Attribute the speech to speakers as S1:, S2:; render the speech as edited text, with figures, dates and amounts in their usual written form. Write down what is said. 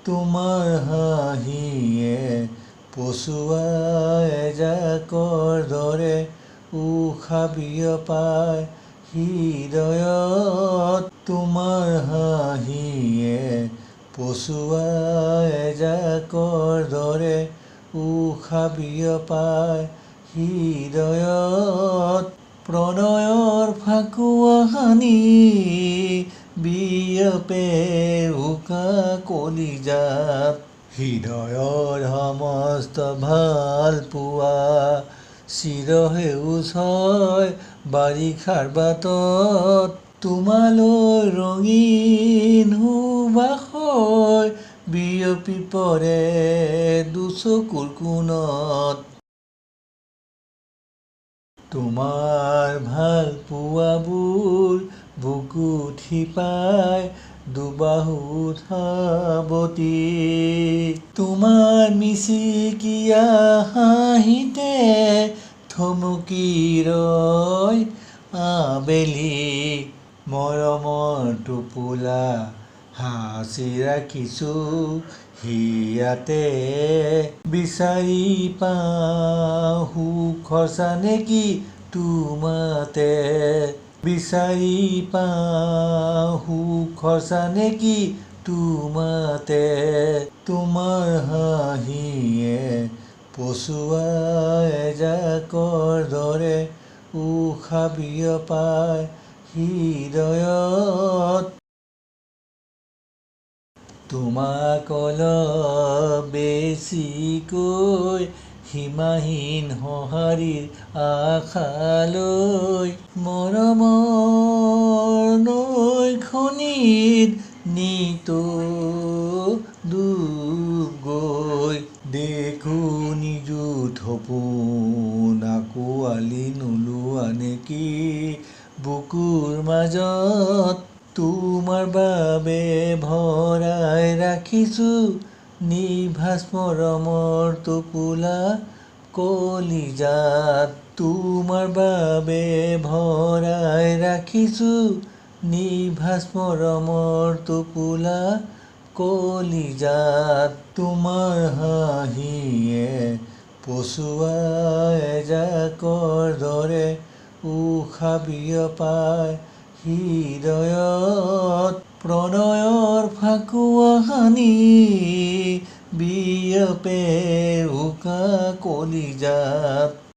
S1: তোমাৰ হাঁহিয়ে পচুৱা এজাকৰ দৰে উশাহ বিয়পায় হৃদয়ত। তোমাৰ হাঁহিয়ে পচুৱা এজাকৰ দৰে উশাহ বিয়পায় হৃদয়ত। প্ৰণয়ৰ ফাকুৱা হানি বিয়পে উকা কলিজাত। হৃদয়ৰ সমস্ত ভাল পোৱা চিৰসেউজ হয় বাৰিষাৰ বাটত। তোমালৈ ৰঙীন সুবাস হৈ বিয়পি পৰে দুচকুৰ কোণত। তোমাৰ ভাল পোৱাবোৰ বুকুত শিপাই দুবাহুত সাৱটি। তোমাৰ মিচিকিয়া হাঁহিতে থমকি ৰয় আবেলি। মৰমৰ টোপোলা সাঁচি ৰাখিছোঁ হিয়াতে। বিচাৰি পাওঁ সুখৰ চানেকি তোমাতে। বিচাৰি পাওঁ সুখৰ চানেকি তোমাতে। তোমাৰ হাঁহিয়ে পচুৱা এজাকৰ দৰে উশাহ বিয়পায় হৃদয়ত। তোমাক অলপ বেছিকৈ সীমাহীন সঁহাৰিৰ আশালৈ মৰমৰ নৈখনিত নিতৌ ডুব গৈ। দেখোঁ নিযুত সপোন আঁকোৱালি নোলোৱা নেকি বুকুৰ মাজত। তোমাৰ বাবে ভৰাই ৰাখিছোঁ নিভাঁজ মৰমৰ টোপোলা কলিজাত। তোমাৰ বাবে ভৰাই ৰাখিছোঁ নিভাঁজ মৰমৰ টোপোলা কলিজাত। তোমাৰ হাঁহিয়ে পচুৱা এজাকৰ দৰে উশাহ বিয়পায় হৃদয়ত। প্ৰণয়ৰ ফাকুৱা হানি বিয়পে উকা কলিজাত।